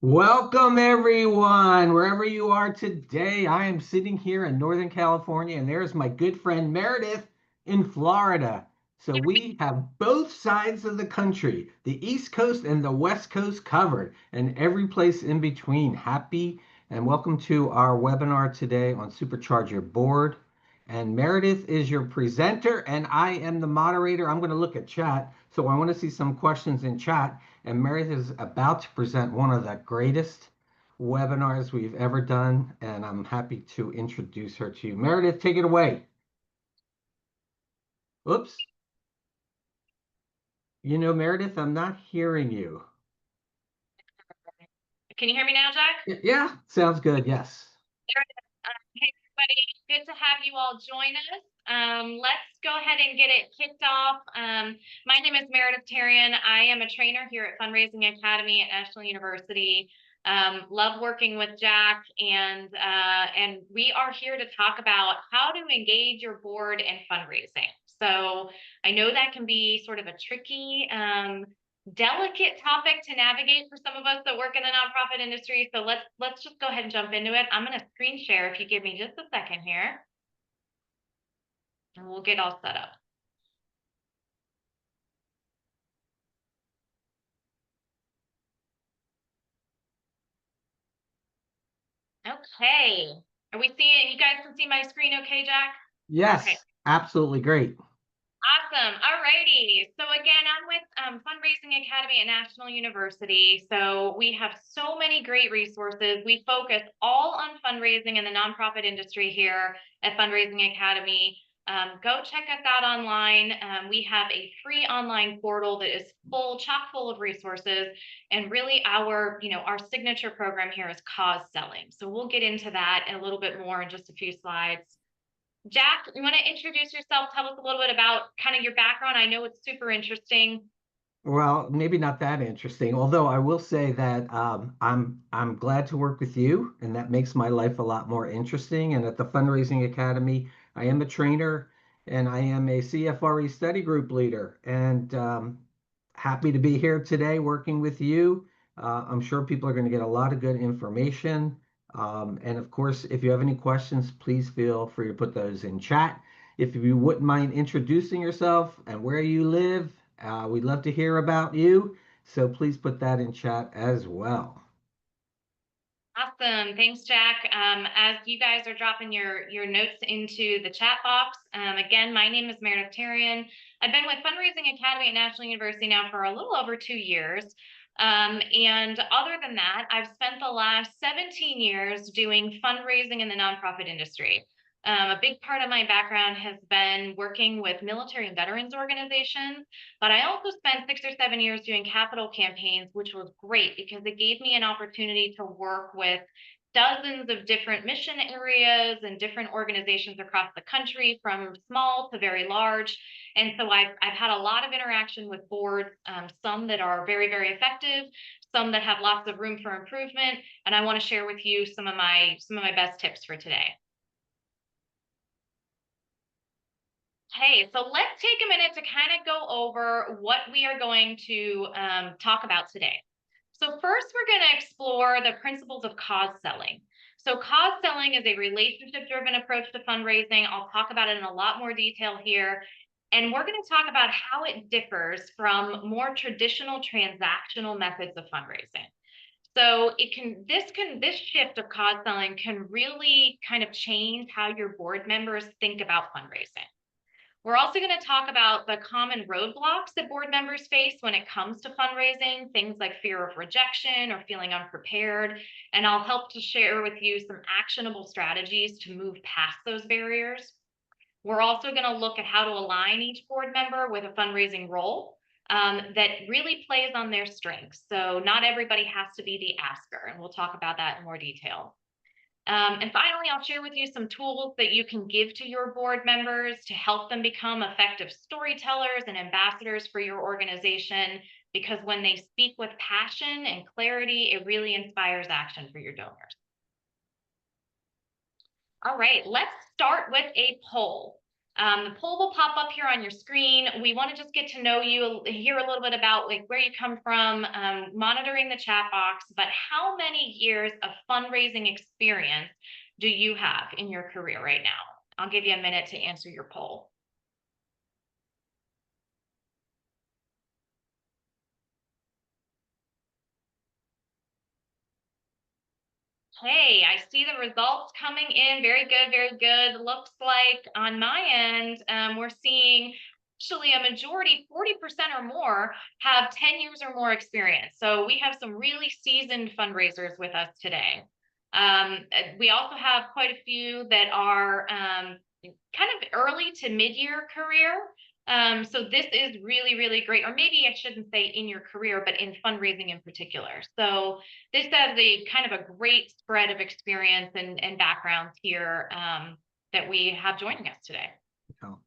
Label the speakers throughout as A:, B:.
A: Welcome, everyone, wherever you are today. I am sitting here in Northern California, and there's my good friend Meredith in Florida. So we have both sides of the country, the East Coast and the West Coast covered, and every place in between. Happy and welcome to our webinar today on Supercharge Your Board. And Meredith is your presenter, and I am the moderator. I'm going to look at chat, so I want to see some questions in chat. And Meredith is about to present one of the greatest webinars we've ever done, and I'm happy to introduce her to you. Meredith, take it away. Oops. Meredith, I'm not hearing you.
B: Can you hear me now, Jack?
A: Yeah, sounds good. Yes.
B: Hey, everybody. Good to have you all join us. Let's go ahead and get it kicked off. My name is Meredith Terry. I am a trainer here at Fundraising Academy at National University. Love working with Jack, and we are here to talk about how to engage your board in fundraising. So I know that can be sort of a tricky delicate topic to navigate for some of us that work in the nonprofit industry. So let's just go ahead and jump into it. I'm going to screen share if you give me just a second here, and we'll get all set up. Okay. Are we seeing, you guys can see my screen okay, Jack?
A: Yes,
B: okay.
A: Absolutely great.
B: Awesome. All righty. So again, I'm with Fundraising Academy at National University. So we have so many great resources. We focus all on fundraising in the nonprofit industry here at Fundraising Academy. Go check us out online. We have a free online portal that is chock full of resources. And really our signature program here is cause selling. So we'll get into that a little bit more in just a few slides. Jack, you want to introduce yourself? Tell us a little bit about kind of your background. I know it's super interesting.
A: Well, maybe not that interesting, although I will say that I'm glad to work with you, and that makes my life a lot more interesting. And at the Fundraising Academy, I am a trainer and I am a CFRE study group leader, and happy to be here today working with you. I'm sure people are going to get a lot of good information. And of course, if you have any questions, please feel free to put those in chat. If you wouldn't mind introducing yourself and where you live, we'd love to hear about you. So please put that in chat as well.
B: Awesome. Thanks, Jack. As you guys are dropping your notes into the chat box, again, my name is Meredith Terry. I've been with Fundraising Academy at National University now for a little over 2 years. And other than that, I've spent the last 17 years doing fundraising in the nonprofit industry. A big part of my background has been working with military and veterans organizations, but I also spent 6 or 7 years doing capital campaigns, which was great because it gave me an opportunity to work with dozens of different mission areas and different organizations across the country, from small to very large. And so I've had a lot of interaction with boards, some that are very, very effective, some that have lots of room for improvement. And I want to share with you some of my best tips for today. Hey, so let's take a minute to kind of go over what we are going to talk about today. So first, we're going to explore the principles of cause selling. So cause selling is a relationship-driven approach to fundraising. I'll talk about it in a lot more detail here. And we're going to talk about how it differs from more traditional transactional methods of fundraising. So this shift of cause selling can really kind of change how your board members think about fundraising. We're also going to talk about the common roadblocks that board members face when it comes to fundraising, things like fear of rejection or feeling unprepared. And I'll help to share with you some actionable strategies to move past those barriers. We're also going to look at how to align each board member with a fundraising role that really plays on their strengths. So not everybody has to be the asker, and we'll talk about that in more detail. And finally, I'll share with you some tools that you can give to your board members to help them become effective storytellers and ambassadors for your organization, because when they speak with passion and clarity, it really inspires action for your donors. All right, let's start with a poll. The poll will pop up here on your screen. We want to just get to know you, hear a little bit about like where you come from, monitoring the chat box, but how many years of fundraising experience do you have in your career right now? I'll give you a minute to answer your poll. Hey, I see the results coming in. Very good, very good. Looks like on my end, we're seeing actually a majority, 40% or more, have 10 years or more experience. So we have some really seasoned fundraisers with us today. We also have quite a few that are kind of early to mid-year career. So this is really, really great, or maybe I shouldn't say in your career, but in fundraising in particular. So this has a kind of a great spread of experience and backgrounds here that we have joining us today.
A: Oh.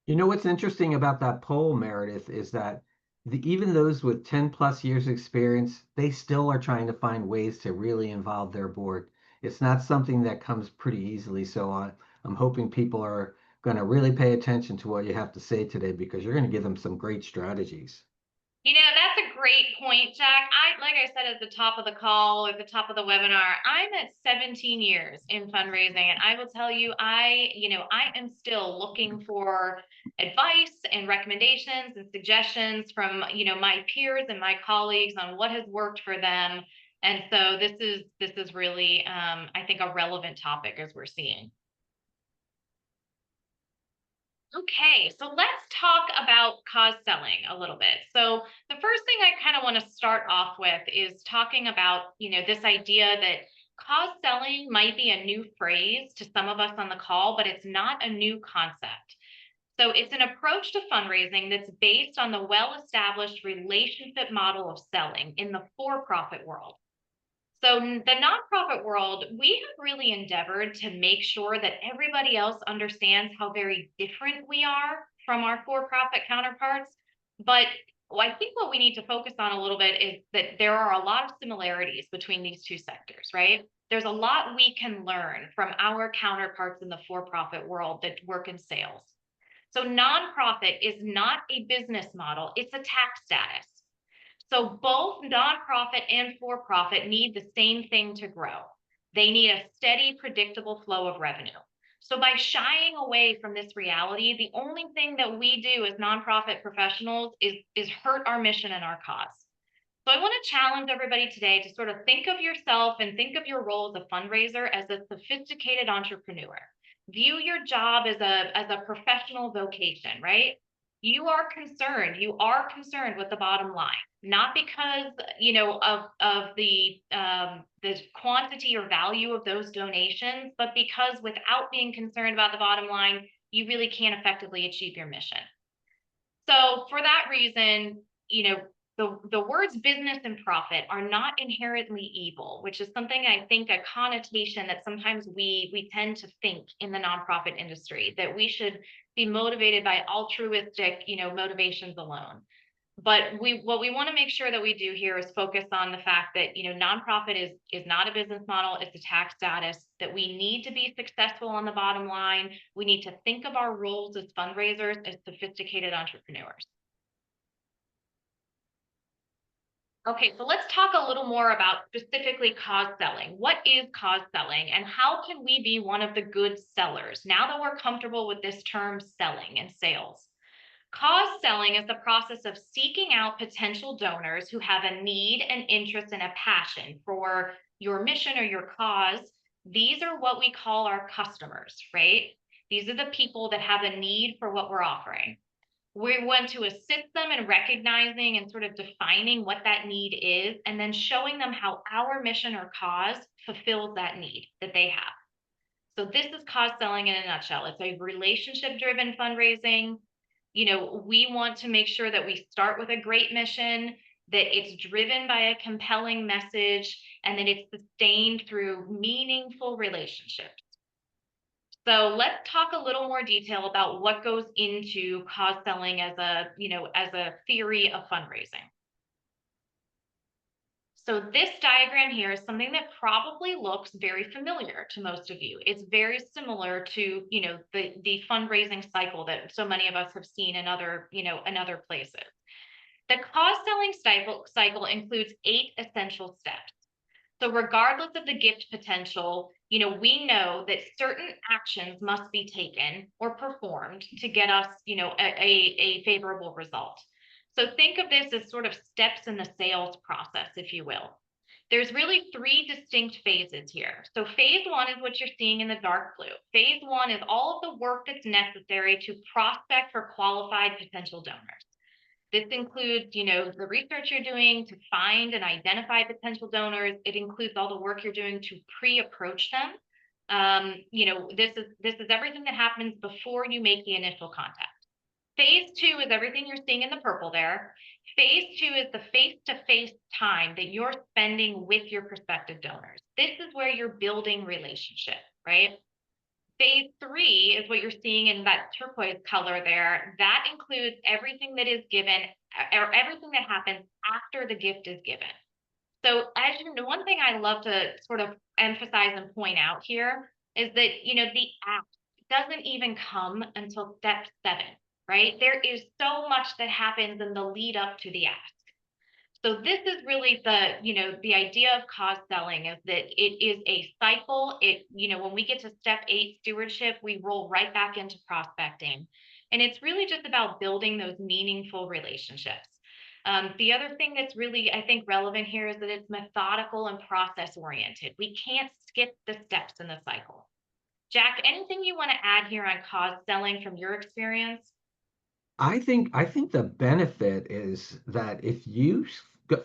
A: You know what's interesting about that poll, Meredith, is that even those with 10 plus years experience, they still are trying to find ways to really involve their board. It's not something that comes pretty easily. So I'm hoping people are going to really pay attention to what you have to say today because you're going to give them some great strategies.
B: You know, that's a great point, Jack. Like I said at the top of the call or the top of the webinar, I'm at 17 years in fundraising, and I will tell you, I am still looking for advice and recommendations and suggestions from, my peers and my colleagues on what has worked for them. And so this is really, I think, a relevant topic as we're seeing. Okay, so let's talk about cause selling a little bit. So the first thing I kind of want to start off with is talking about, this idea that cause selling might be a new phrase to some of us on the call, but it's not a new concept. So it's an approach to fundraising that's based on the well-established relationship model of selling in the for-profit world. So the nonprofit world, we have really endeavored to make sure that everybody else understands how very different we are from our for-profit counterparts. But I think what we need to focus on a little bit is that there are a lot of similarities between these two sectors, right? There's a lot we can learn from our counterparts in the for-profit world that work in sales. So nonprofit is not a business model, it's a tax status. So both nonprofit and for-profit need the same thing to grow. They need a steady, predictable flow of revenue. So by shying away from this reality, the only thing that we do as nonprofit professionals is hurt our mission and our cause. So I want to challenge everybody today to sort of think of yourself and think of your role as a fundraiser as a sophisticated entrepreneur. View your job as a professional vocation, right? You are concerned with the bottom line, not because of the quantity or value of those donations, but because without being concerned about the bottom line, you really can't effectively achieve your mission. So for that reason, the words business and profit are not inherently evil, which is something I think a connotation that sometimes we tend to think in the nonprofit industry, that we should be motivated by altruistic, motivations alone. But what we want to make sure that we do here is focus on the fact that, nonprofit is not a business model, it's a tax status, that we need to be successful on the bottom line. We need to think of our roles as fundraisers as sophisticated entrepreneurs. Okay, so let's talk a little more about specifically cause selling. What is cause selling and how can we be one of the good sellers now that we're comfortable with this term selling and sales? Cause selling is the process of seeking out potential donors who have a need, an interest, and a passion for your mission or your cause. These are what we call our customers, right? These are the people that have a need for what we're offering. We want to assist them in recognizing and sort of defining what that need is, and then showing them how our mission or cause fulfills that need that they have. So this is cause selling in a nutshell. It's a relationship-driven fundraising. We want to make sure that we start with a great mission, that it's driven by a compelling message, and that it's sustained through meaningful relationships. So let's talk a little more detail about what goes into cause selling as a theory of fundraising. So this diagram here is something that probably looks very familiar to most of you. It's very similar to, the fundraising cycle that so many of us have seen in other places. The cause selling cycle includes 8 essential steps. So regardless of the gift potential, we know that certain actions must be taken or performed to get us, a favorable result. So think of this as sort of steps in the sales process, if you will. There's really 3 distinct phases here. So phase 1 is what you're seeing in the dark blue. Phase 1 is all of the work that's necessary to prospect for qualified potential donors. This includes, the research you're doing to find and identify potential donors. It includes all the work you're doing to pre-approach them. This is everything that happens before you make the initial contact. Phase 2 is everything you're seeing in the purple there. Phase 2 is the face-to-face time that you're spending with your prospective donors. This is where you're building relationship, right? Phase 3 is what you're seeing in that turquoise color there. That includes everything that is given or everything that happens after the gift is given. So as you know, one thing I love to sort of emphasize and point out here is that, the act doesn't even come until step 7, right? There is so much that happens in the lead up to the act. So this is really the idea of cause selling is that it is a cycle. When we get to step 8, stewardship, we roll right back into prospecting. And it's really just about building those meaningful relationships. The other thing that's really, I think, relevant here is that it's methodical and process oriented. We can't skip the steps in the cycle. Jack, anything you want to add here on cause selling from your experience?
A: I think the benefit is that if you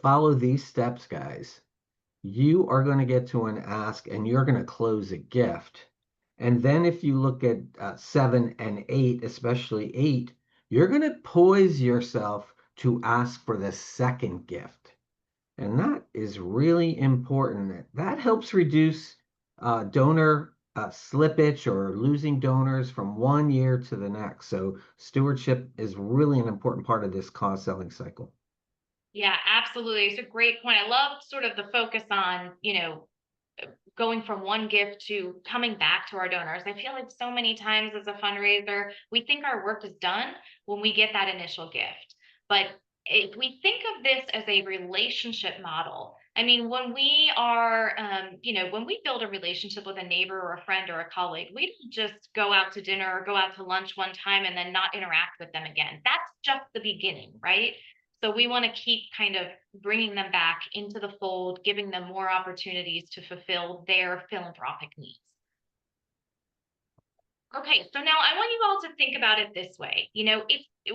A: follow these steps, guys, you are going to get to an ask and you're going to close a gift. And then if you look at 7 and 8, especially 8, you're going to poise yourself to ask for the second gift. And that is really important. That helps reduce donor slippage or losing donors from one year to the next. So stewardship is really an important part of this cause selling cycle.
B: Yeah, absolutely. It's a great point. I love sort of the focus on, going from one gift to coming back to our donors. I feel like so many times as a fundraiser, we think our work is done when we get that initial gift. But if we think of this as a relationship model, I mean, when we are, when we build a relationship with a neighbor or a friend or a colleague, we don't just go out to dinner or go out to lunch one time and then not interact with them again. That's just the beginning, right? So we want to keep kind of bringing them back into the fold, giving them more opportunities to fulfill their philanthropic needs. Okay, so now I want you all to think about it this way.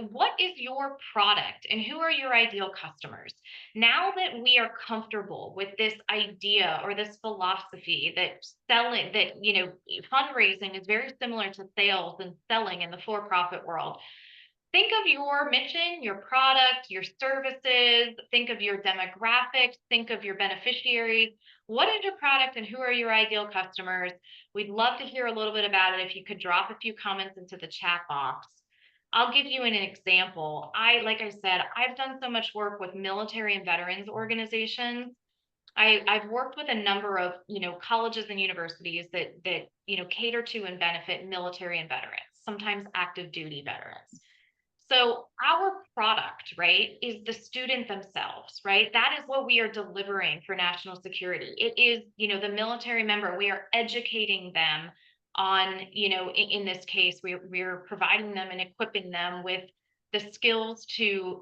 B: What is your product and who are your ideal customers? Now that we are comfortable with this idea or this philosophy that fundraising is very similar to sales and selling in the for-profit world, think of your mission, your product, your services, think of your demographics, think of your beneficiaries. What is your product and who are your ideal customers? We'd love to hear a little bit about it. If you could drop a few comments into the chat box. I'll give you an example. Like I said, I've done so much work with military and veterans organizations. I've worked with a number of, colleges and universities that cater to and benefit military and veterans, sometimes active duty veterans. So our product, right, is the student themselves, right? That is what we are delivering for national security. It is, the military member. We are educating them on, in this case, we're providing them and equipping them with the skills to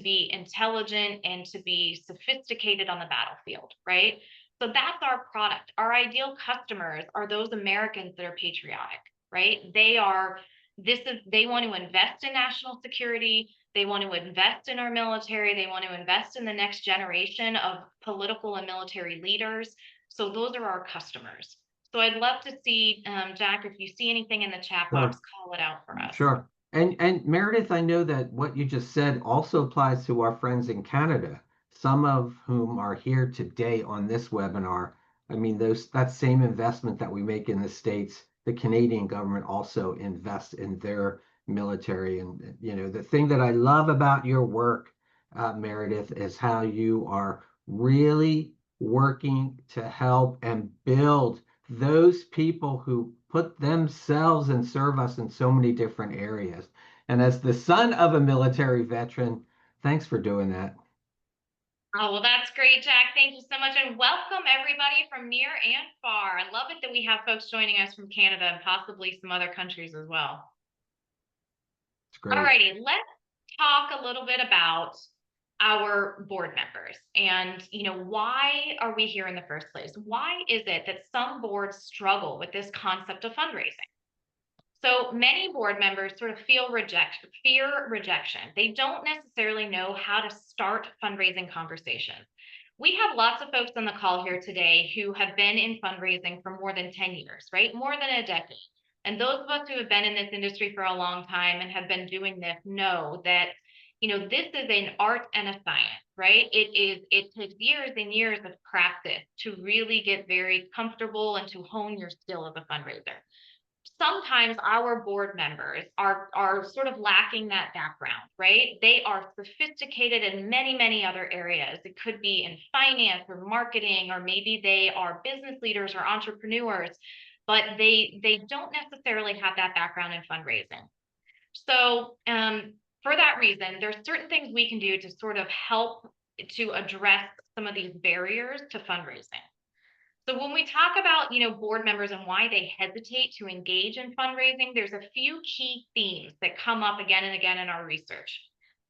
B: be intelligent and to be sophisticated on the battlefield, right? So that's our product. Our ideal customers are those Americans that are patriotic, right? They want to invest in national security. They want to invest in our military. They want to invest in the next generation of political and military leaders. So those are our customers. So I'd love to see, Jack, if you see anything in the chat box,
A: Sure.
B: call it out for us.
A: Sure. And Meredith, I know that what you just said also applies to our friends in Canada, some of whom are here today on this webinar. I mean, that same investment that we make in the States, the Canadian government also invests in their military. And the thing that I love about your work, Meredith, is how you are really working to help and build those people who put themselves and serve us in so many different areas. And as the son of a military veteran, thanks for doing that.
B: Oh, well, that's great, Jack. Thank you so much. And welcome everybody from near and far. I love it that we have folks joining us from Canada and possibly some other countries as well.
A: It's great.
B: Alrighty, let's talk a little bit about our board members and why are we here in the first place? Why is it that some boards struggle with this concept of fundraising? So many board members sort of fear rejection. They don't necessarily know how to start fundraising conversations. We have lots of folks on the call here today who have been in fundraising for more than 10 years, right? More than a decade. And those of us who have been in this industry for a long time and have been doing this know that, this is an art and a science, right? It takes years and years of practice to really get very comfortable and to hone your skill as a fundraiser. Sometimes our board members are sort of lacking that background, right? They are sophisticated in many other areas. It could be in finance or marketing, or maybe they are business leaders or entrepreneurs, but they don't necessarily have that background in fundraising. So for that reason, there's certain things we can do to sort of help to address some of these barriers to fundraising. So when we talk about, board members and why they hesitate to engage in fundraising, there's a few key themes that come up again and again in our research.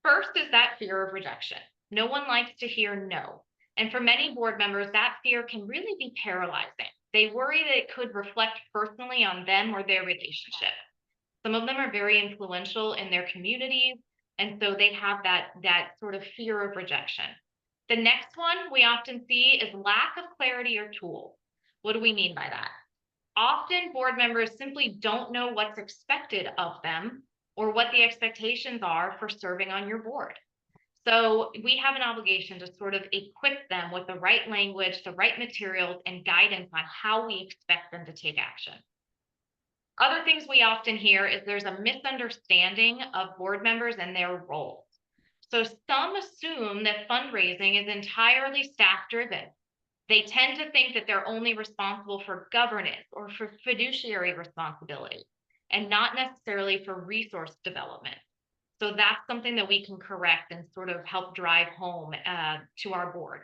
B: First is that fear of rejection. No one likes to hear no. And for many board members, that fear can really be paralyzing. They worry that it could reflect personally on them or their relationship. Some of them are very influential in their communities, and so they have that sort of fear of rejection. The next one we often see is lack of clarity or tools. What do we mean by that? Often board members simply don't know what's expected of them or what the expectations are for serving on your board. So we have an obligation to sort of equip them with the right language, the right materials, and guidance on how we expect them to take action. Other things we often hear is there's a misunderstanding of board members and their roles. So some assume that fundraising is entirely staff driven. They tend to think that they're only responsible for governance or for fiduciary responsibility and not necessarily for resource development. So that's something that we can correct and sort of help drive home to our board.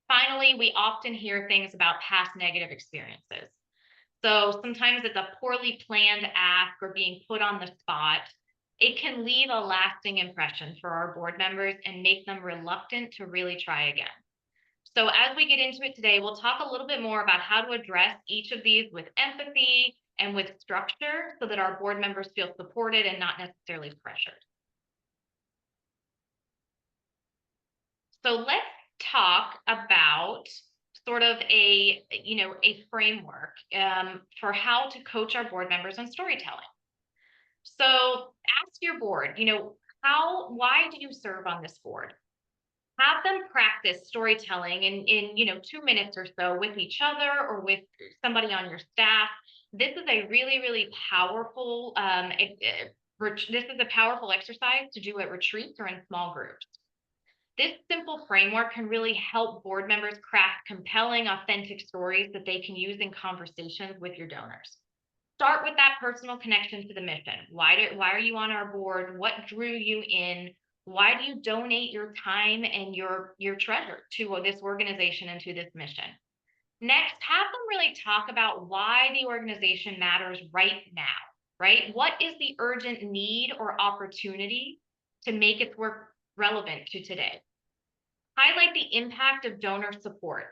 B: Finally, we often hear things about past negative experiences. So sometimes it's a poorly planned ask or being put on the spot. It can leave a lasting impression for our board members and make them reluctant to really try again. So as we get into it today, we'll talk a little bit more about how to address each of these with empathy and with structure so that our board members feel supported and not necessarily pressured. So let's talk about sort of a framework for how to coach our board members on storytelling. So ask your board, why do you serve on this board? Have them practice storytelling in 2 minutes or so with each other or with somebody on your staff. This is a really powerful this is a powerful exercise to do at retreats or in small groups. This simple framework can really help board members craft compelling, authentic stories that they can use in conversations with your donors. Start with that personal connection to the mission. Why are you on our board? What drew you in? Why do you donate your time and your treasure to this organization and to this mission? Next, have them really talk about why the organization matters right now, right? What is the urgent need or opportunity to make its work relevant to today? Highlight the impact of donor support.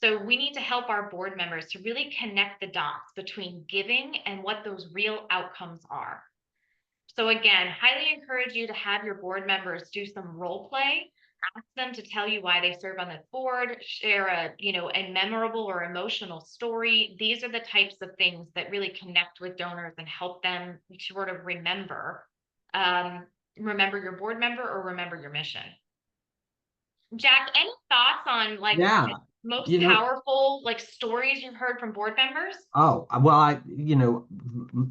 B: So we need to help our board members to really connect the dots between giving and what those real outcomes are. So again, highly encourage you to have your board members do some role play, ask them to tell you why they serve on the board, share a memorable or emotional story. These are the types of things that really connect with donors and help them sort of remember your board member or remember your mission. Jack, any thoughts on
A: Yeah,
B: most
A: you know,
B: powerful stories you've heard from board members?
A: oh, well,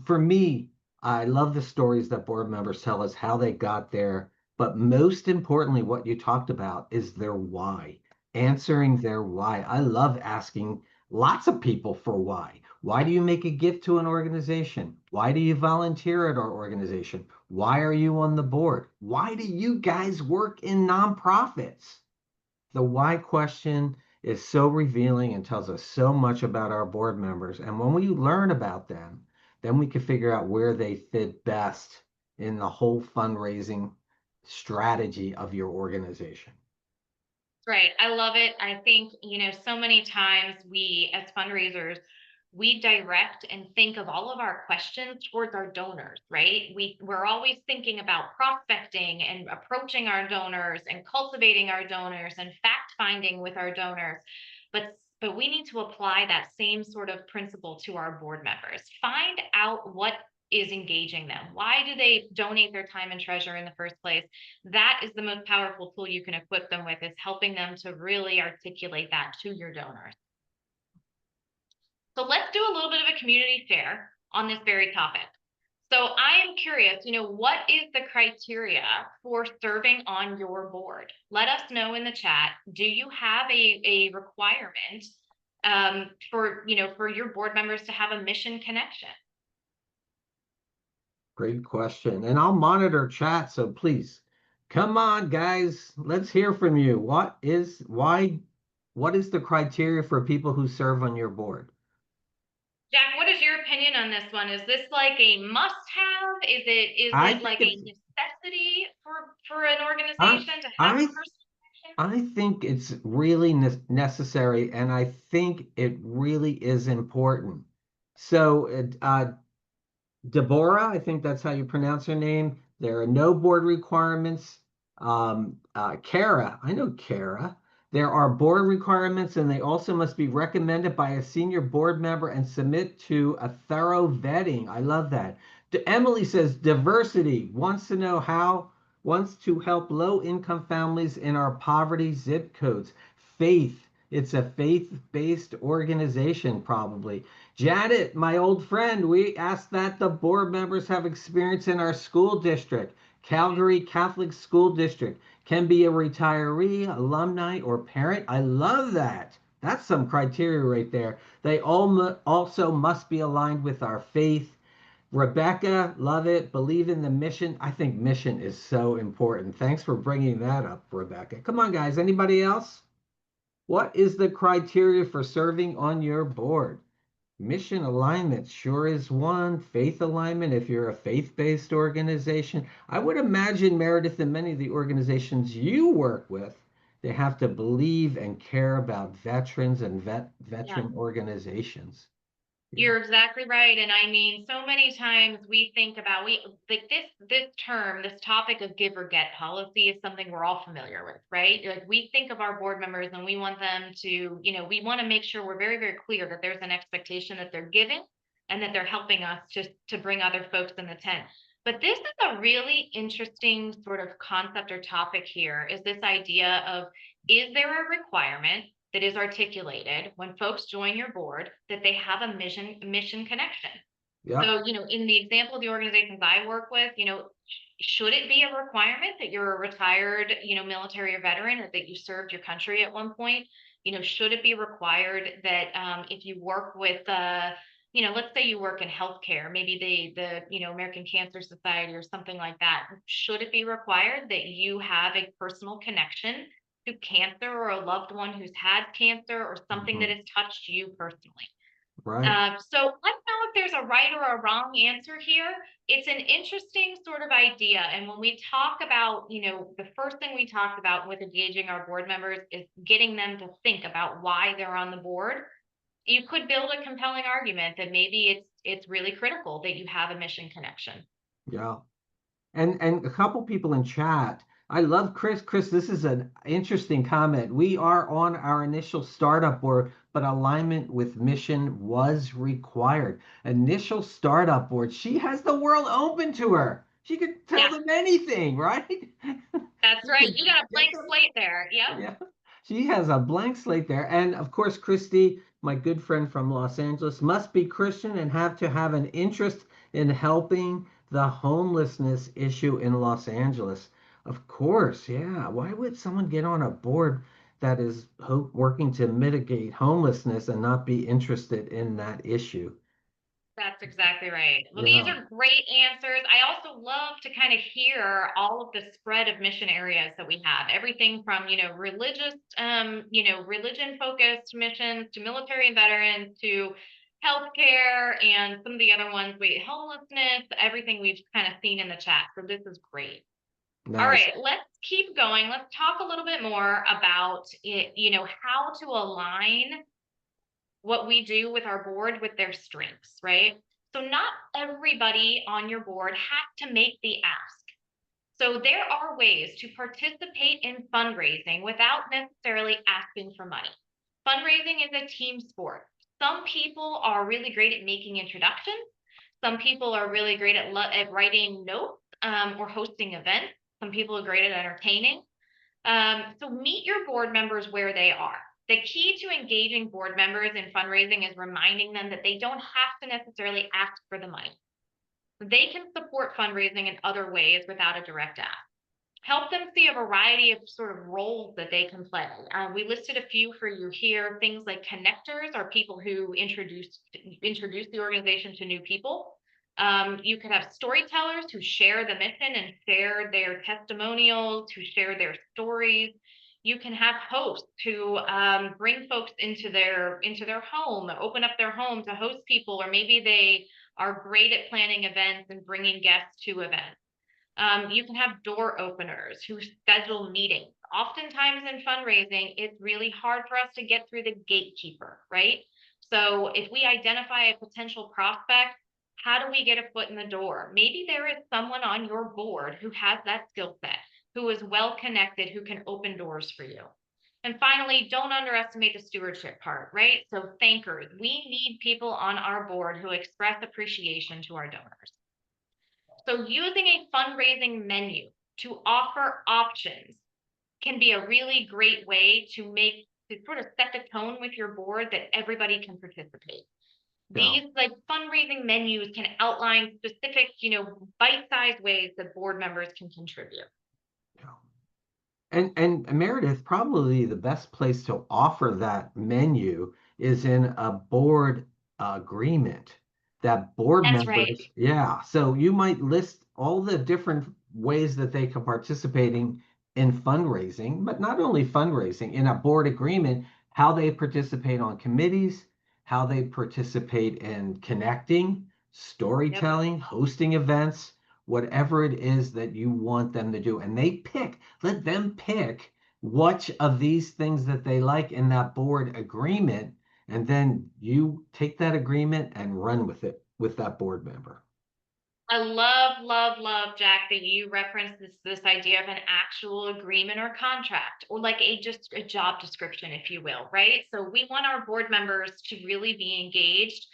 A: for me, I love the stories that board members tell us how they got there, but most importantly, what you talked about is their why. answering their why. I love asking lots of people for why. Why do you make a gift to an organization? Why do you volunteer at our organization? Why are you on the board? Why do you guys work in nonprofits? The why question is so revealing and tells us so much about our board members. And when we learn about them, then we can figure out where they fit best in the whole fundraising strategy of your organization.
B: Right. I love it. I think, so many times we as fundraisers, we direct and think of all of our questions towards our donors, right? We're always thinking about prospecting and approaching our donors and cultivating our donors and fact finding with our donors. But we need to apply that same sort of principle to our board members. Find out what is engaging them. Why do they donate their time and treasure in the first place? That is the most powerful tool you can equip them with, is helping them to really articulate that to your donors. So let's do a little bit of a community share on this very topic. So I am curious, what is the criteria for serving on your board? Let us know in the chat. Do you have a requirement for your board members to have a mission connection?
A: Great question. And I'll monitor chat, so please come on, guys. Let's hear from you. What is the criteria for people who serve on your board?
B: Jack, what is your opinion on this one? Is this like a must-have? Is
A: I
B: it
A: think
B: like a
A: it's
B: necessity for an
A: I
B: organization to have a
A: I
B: personal connection?
A: I think it's really necessary, and I think it really is important. So, Deborah, I think that's how you pronounce her name. There are no board requirements. Kara, I know Kara. There are board requirements, and they also must be recommended by a senior board member and submit to a thorough vetting. I love that. Emily says diversity wants to help low income families in our poverty zip codes. Faith, it's a faith-based organization, probably. Janet, my old friend, we asked that the board members have experience in our school district. Calgary Catholic School District can be a retiree, alumni, or parent. I love that. That's some criteria right there. They all also must be aligned with our faith. Rebecca, love it. Believe in the mission. I think mission is so important. Thanks for bringing that up, Rebecca. Come on, guys. Anybody else? What is the criteria for serving on your board? Mission alignment sure is one. Faith alignment, if you're a faith-based organization. I would imagine, Meredith, in many of the organizations you work with, they have to believe and care about veterans and
B: Yeah.
A: veteran organizations. Yeah.
B: You're exactly right. And I mean, so many times we think about we like this term, this topic of give or get policy is something we're all familiar with, right? Like we think of our board members and we want them to, we want to make sure we're very, very clear that there's an expectation that they're giving and that they're helping us to bring other folks in the tent. But this is a really interesting sort of concept or topic here, is this idea of, is there a requirement that is articulated when folks join your board that they have a mission connection?
A: Yep.
B: So, in the example of the organizations I work with, should it be a requirement that you're a retired, military or veteran, or that you served your country at one point? Should it be required that if you work with let's say you work in healthcare, maybe the American Cancer Society or something like that, should it be required that you have a personal connection to cancer, or a loved one who's had cancer, or something that
A: Mhm.
B: has touched you personally?
A: Right.
B: So I don't know if there's a right or a wrong answer here. It's an interesting sort of idea. And when we talk about, the first thing we talked about with engaging our board members is getting them to think about why they're on the board. You could build a compelling argument that maybe it's really critical that you have a mission connection.
A: Yeah. And a couple people in chat. I love Chris. Chris, this is an interesting comment. We are on our initial startup board, but alignment with mission was required. Initial startup board. She has the world open to her. She could tell
B: Yeah,
A: them anything, right?
B: that's
A: She
B: right.
A: could
B: You got a
A: get
B: blank
A: them.
B: slate there. Yep.
A: Yeah. She has a blank slate there. And of course, Christy, my good friend from Los Angeles, must be Christian and have to have an interest in helping the homelessness issue in Los Angeles. Of course, yeah. Why would someone get on a board that is working to mitigate homelessness and not be interested in that issue.
B: That's exactly right. Well, these
A: Yeah.
B: are great answers. I also love to kind of hear all of the spread of mission areas that we have. Everything from, religious, religion focused missions to military and veterans to healthcare and some of the other ones, homelessness, everything we've kind of seen in the chat. So this is great. All
A: Nice.
B: right, let's keep going. Let's talk a little bit more about it, how to align what we do with our board with their strengths, right? So not everybody on your board has to make the ask. So there are ways to participate in fundraising without necessarily asking for money. Fundraising is a team sport. Some people are really great at making introductions. Some people are really great at writing notes or hosting events. Some people are great at entertaining. So meet your board members where they are. The key to engaging board members in fundraising is reminding them that they don't have to necessarily ask for the money. They can support fundraising in other ways without a direct ask. Help them see a variety of sort of roles that they can play. We listed a few for you here. Things like connectors are people who introduce the organization to new people. You could have storytellers who share the mission and share their testimonials, who share their stories. You can have hosts who bring folks into their home, open up their home to host people, or maybe they are great at planning events and bringing guests to events. You can have door openers who schedule meetings. Oftentimes in fundraising, it's really hard for us to get through the gatekeeper, right? So if we identify a potential prospect, how do we get a foot in the door? Maybe there is someone on your board who has that skill set, who is well connected, who can open doors for you. And finally, don't underestimate the stewardship part, right? So thankers, we need people on our board who express appreciation to our donors. So using a fundraising menu to offer options can be a really great way to sort of set the tone with your board that everybody can participate.
A: Yeah.
B: These like fundraising menus can outline specific, bite-sized ways that board members can contribute.
A: Yeah. And Meredith, probably the best place to offer that menu is in a board agreement that board
B: That's right.
A: members, yeah. So you might list all the different ways that they can participating in fundraising, but not only fundraising, in a board agreement, how they participate on committees, how they participate in connecting,
B: Yep.
A: storytelling, hosting events, whatever it is that you want them to do. And let them pick which of these things that they like in that board agreement, and then you take that agreement and run with it with that board member.
B: I love, love, love, Jack, that you referenced this idea of an actual agreement or contract, or like just a job description, if you will, right? So we want our board members to really be engaged.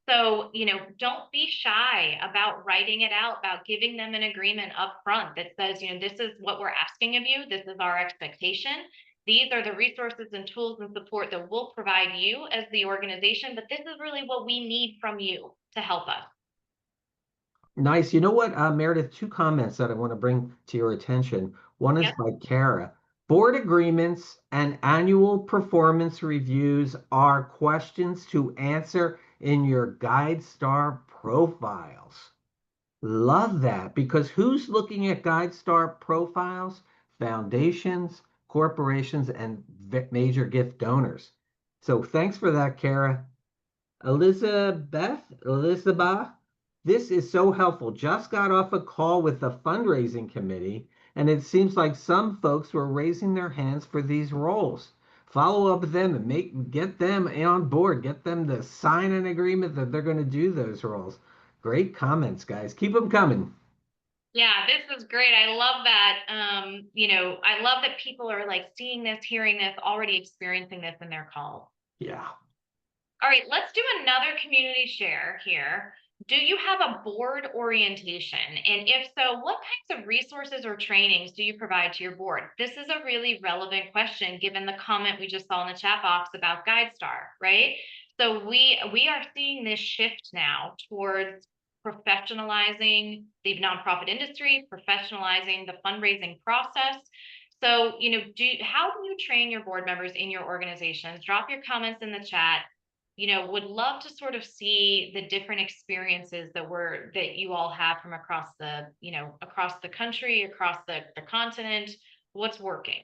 B: So, don't be shy about writing it out, about giving them an agreement up front that says, this is what we're asking of you, this is our expectation. These are the resources and tools and support that we'll provide you as the organization, but this is really what we need from you to help us.
A: Nice. You know what, Meredith, two comments that I want to bring to your attention. One is
B: Yep.
A: by Kara. Board agreements and annual performance reviews are questions to answer in your GuideStar profiles. Love that, because who's looking at GuideStar profiles? Foundations, corporations, and major gift donors. So thanks for that, Kara. Elizabeth, this is so helpful. Just got off a call with the fundraising committee, and it seems like some folks were raising their hands for these roles. Follow up with them and get them on board, get them to sign an agreement that they're going to do those roles. Great comments, guys. Keep them coming.
B: Yeah, this is great. I love that. I love that people are like seeing this, hearing this, already experiencing this in their calls.
A: Yeah.
B: All right, let's do another community share here. Do you have a board orientation? And if so, what kinds of resources or trainings do you provide to your board? This is a really relevant question given the comment we just saw in the chat box about GuideStar, right? So we are seeing this shift now towards professionalizing the nonprofit industry, professionalizing the fundraising process. So, how do you train your board members in your organizations? Drop your comments in the chat. Would love to sort of see the different experiences that you all have from across the country, across the continent. What's working?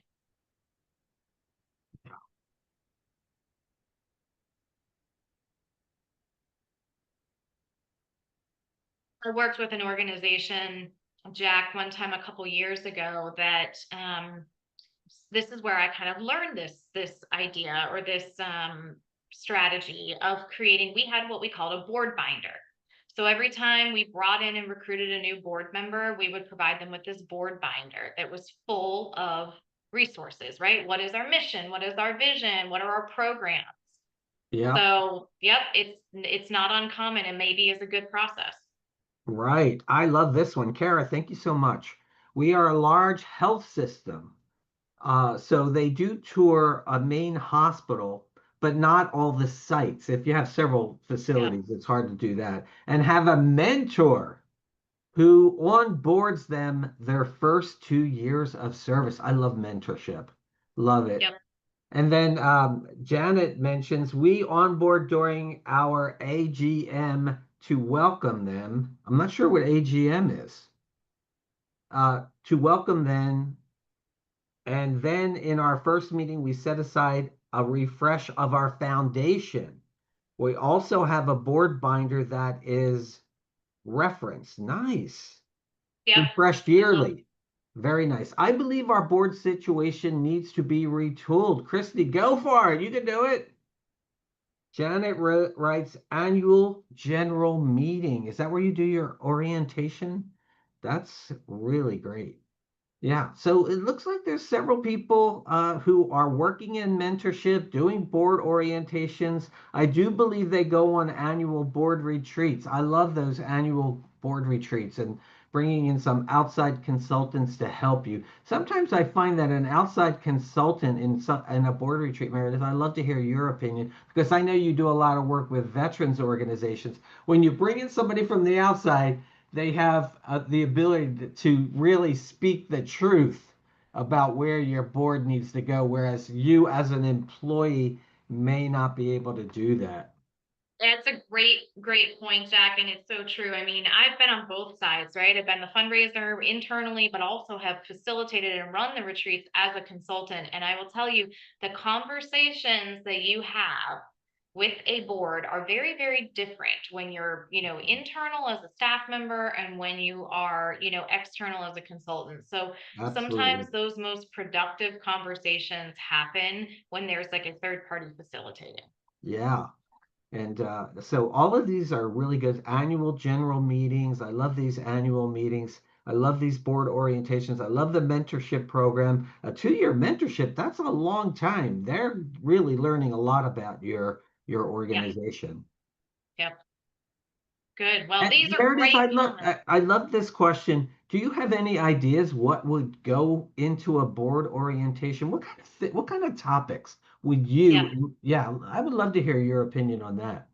B: I worked with an organization, Jack, one time a couple years ago that this is where I kind of learned this idea or this strategy of creating. We had what we called a board binder. So every time we brought in and recruited a new board member, we would provide them with this board binder that was full of resources, right? What is our mission? What is our vision? What are our programs?
A: Yeah.
B: So, yep, it's not uncommon and maybe is a good process.
A: Right. I love this one. Kara, thank you so much. We are a large health system. So they do tour a main hospital, but not all the sites. If you have several
B: Yep,
A: facilities, it's hard to do that. And have a mentor who onboards them their first 2 years of service. I love mentorship. Love it.
B: yep,
A: And then Janet mentions we onboard during our AGM to welcome them. I'm not sure what AGM is. To welcome them. And then in our first meeting, we set aside a refresh of our foundation. We also have a board binder that is referenced. Nice.
B: yep.
A: Refreshed
B: I love.
A: yearly. Very nice. I believe our board situation needs to be retooled. Christy, go for it. You can do it. Janet writes annual general meeting. Is that where you do your orientation? That's really great. Yeah, so it looks like there's several people who are working in mentorship, doing board orientations. I do believe they go on annual board retreats. I love those annual board retreats and bringing in some outside consultants to help you. Sometimes I find that an outside consultant in a board retreat, Meredith, I'd love to hear your opinion because I know you do a lot of work with veterans organizations. When you bring in somebody from the outside, they have the ability to really speak the truth about where your board needs to go, whereas you as an employee may not be able to do that.
B: That's a great point, Jack, and it's so true. I mean, I've been on both sides, right? I've been the fundraiser internally, but also have facilitated and run the retreats as a consultant. And I will tell you, the conversations that you have with a board are very different when you're, internal as a staff member and when you are, external as a consultant. So sometimes
A: Absolutely.
B: those most productive conversations happen when there's like a third party facilitating.
A: Yeah. And so all of these are really good annual general meetings. I love these annual meetings. I love these board orientations. I love the mentorship program. A 2 year mentorship, that's a long time. They're really learning a lot about your
B: Yeah.
A: organization.
B: Yep. Good. Well,
A: And
B: these are
A: Meredith,
B: great comments.
A: I love this question. Do you have any ideas what would go into a board orientation? What kind of topics would
B: Yeah.
A: you? Yeah, I would love to hear your opinion on that.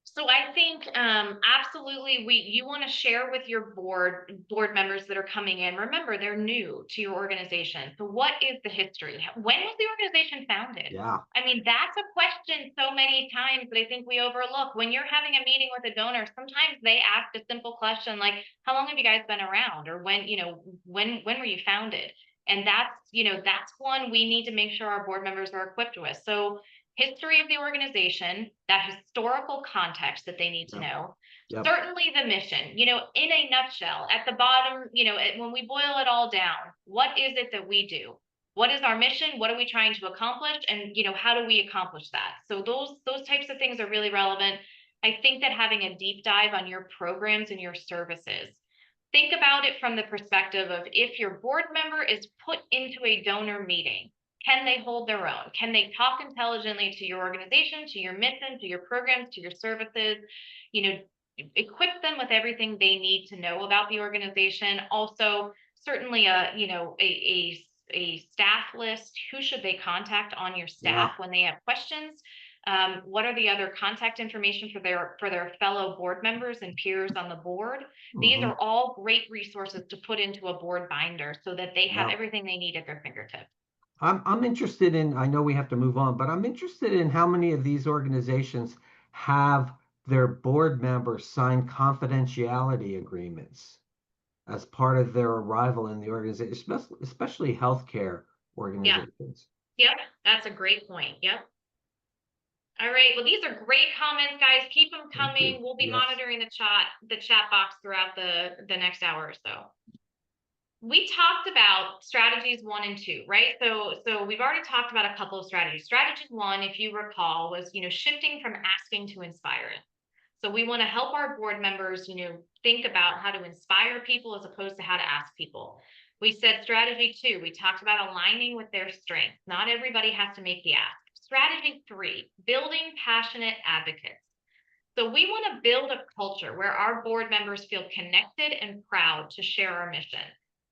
B: So I think absolutely you want to share with your board members that are coming in. Remember, they're new to your organization. So what is the history? When was the organization founded?
A: Yeah,
B: I mean, that's a question so many times that I think we overlook. When you're having a meeting with a donor, sometimes they ask a simple question like, how long have you guys been around? Or when were you founded? And that's one we need to make sure our board members are equipped with. So history of the organization, that historical context that they need to
A: yep,
B: know,
A: yep,
B: certainly the mission, in a nutshell, at the bottom, when we boil it all down, what is it that we do? What is our mission? What are we trying to accomplish? And, how do we accomplish that? So those types of things are really relevant. I think that having a deep dive on your programs and your services, think about it from the perspective of if your board member is put into a donor meeting, can they hold their own? Can they talk intelligently to your organization, to your mission, to your programs, to your services? You know, equip them with everything they need to know about the organization. Also, certainly a staff list. Who should they contact on your
A: yeah,
B: staff when they have questions? What are the other contact information for their fellow board members and peers on the board? These
A: Mhm.
B: are all great resources to put into a board binder so that they have
A: Yeah.
B: everything they need at their fingertips.
A: I'm interested in, I know we have to move on, but I'm interested in how many of these organizations have their board members sign confidentiality agreements as part of their arrival in the organization, especially healthcare
B: Yeah.
A: organizations.
B: Yep. That's a great point. Yep. All right. Well, these are great comments, guys. Keep them
A: Thank you.
B: coming. We'll be
A: Yes.
B: monitoring the chat box throughout the next hour or so. We talked about strategies 1 and 2, right? So we've already talked about a couple of strategies. Strategy 1, if you recall, was, shifting from asking to inspiring. So we want to help our board members, think about how to inspire people as opposed to how to ask people. We said strategy 2, we talked about aligning with their strengths. Not everybody has to make the ask. Strategy 3, building passionate advocates. So we want to build a culture where our board members feel connected and proud to share our mission.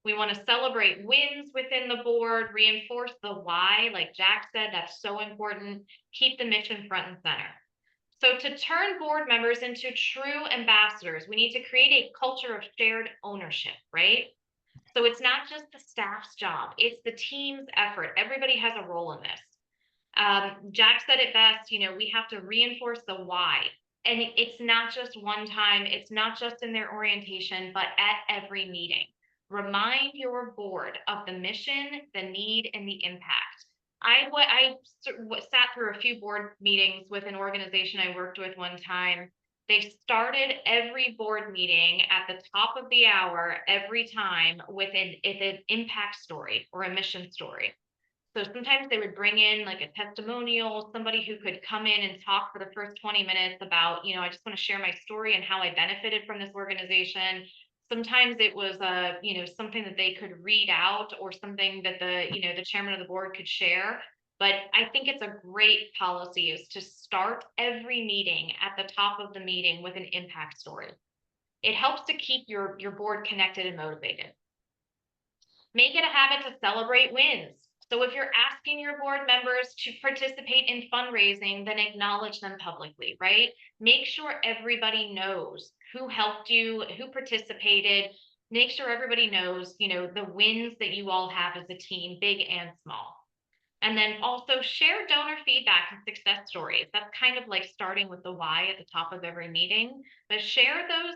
B: We want to celebrate wins within the board, reinforce the why, like Jack said, that's so important, keep the mission front and center. So to turn board members into true ambassadors, we need to create a culture of shared ownership, right? So it's not just the staff's job, it's the team's effort. Everybody has a role in this. Jack said it best, we have to reinforce the why. And it's not just one time, it's not just in their orientation, but at every meeting. Remind your board of the mission, the need, and the impact. I sat through a few board meetings with an organization I worked with one time. They started every board meeting at the top of the hour every time with an impact story or a mission story. So sometimes they would bring in like a testimonial, somebody who could come in and talk for the first 20 minutes about, I just want to share my story and how I benefited from this organization. Sometimes it was something that they could read out or something that the chairman of the board could share. But I think it's a great policy is to start every meeting at the top of the meeting with an impact story. It helps to keep your board connected and motivated. Make it a habit to celebrate wins. So if you're asking your board members to participate in fundraising, then acknowledge them publicly, right? Make sure everybody knows who helped you, who participated. Make sure everybody knows, the wins that you all have as a team, big and small. And then also share donor feedback and success stories. That's kind of like starting with the why at the top of every meeting, but share those,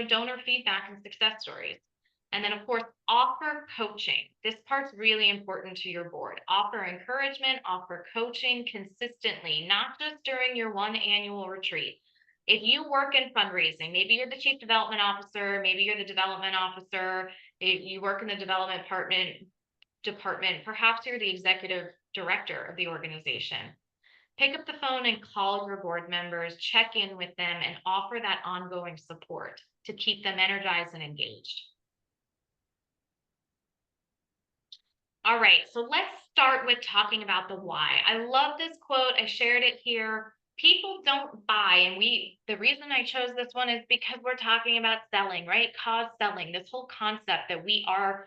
B: donor feedback and success stories. And then, of course, offer coaching. This part's really important to your board. Offer encouragement, offer coaching consistently, not just during your one annual retreat. If you work in fundraising, maybe you're the chief development officer, maybe you're the development officer, if you work in the department, perhaps you're the executive director of the organization. Pick up the phone and call your board members, check in with them, and offer that ongoing support to keep them energized and engaged. All right, so let's start with talking about the why. I love this quote. I shared it here. People don't buy, and the reason I chose this one is because we're talking about selling, right? Cause selling, this whole concept that we are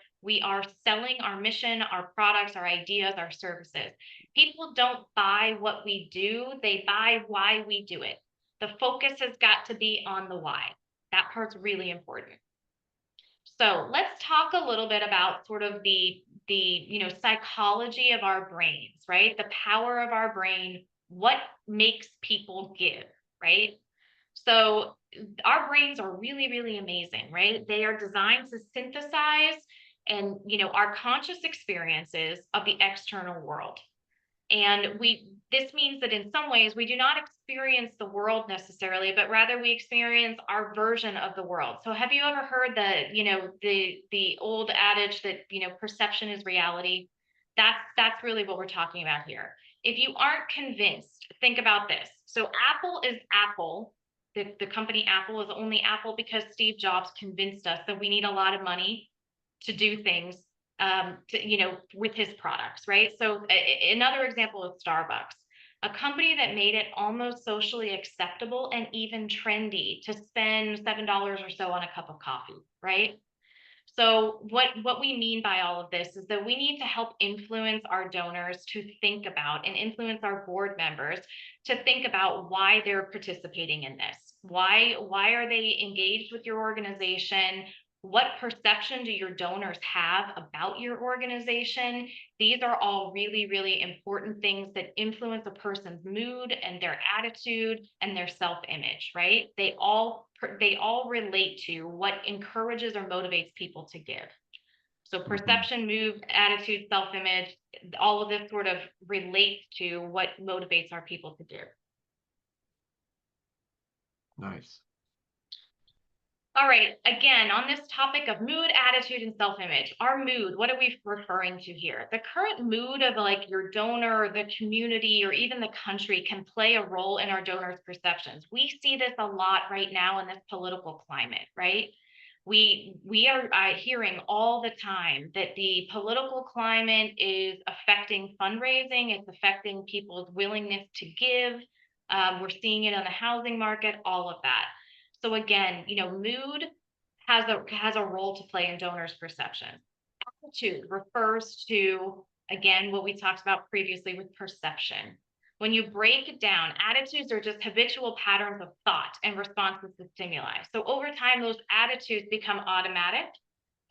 B: selling our mission, our products, our ideas, our services. People don't buy what we do, they buy why we do it. The focus has got to be on the why. That part's really important. So let's talk a little bit about sort of the psychology of our brains, right? The power of our brain, what makes people give, right? So our brains are really, really amazing, right? They are designed to synthesize and our conscious experiences of the external world. And this means that in some ways we do not experience the world necessarily, but rather we experience our version of the world. So have you ever heard the old adage that, perception is reality? That's really what we're talking about here. If you aren't convinced, think about this. So Apple is Apple. The company Apple is only Apple because Steve Jobs convinced us that we need a lot of money to do things with his products, right? So another example is Starbucks, a company that made it almost socially acceptable and even trendy to spend $7 or so on a cup of coffee, right? So what we mean by all of this is that we need to help influence our donors to think about and influence our board members to think about why they're participating in this. Why are they engaged with your organization? What perception do your donors have about your organization? These are all really, really important things that influence a person's mood and their attitude and their self-image, right? They all relate to what encourages or motivates people to give. So perception, mood, attitude, self-image, all of this sort of relates to what motivates our people to give.
A: Nice.
B: All right, again, on this topic of mood, attitude, and self-image, our mood, what are we referring to here? The current mood of like your donor, the community, or even the country can play a role in our donors' perceptions. We see this a lot right now in this political climate, right? We are hearing all the time that the political climate is affecting fundraising, it's affecting people's willingness to give. We're seeing it on the housing market, all of that. So again, mood has a role to play in donors' perception. Attitude refers to, again, what we talked about previously with perception. When you break it down, attitudes are just habitual patterns of thought and responses to stimuli. So over time, those attitudes become automatic,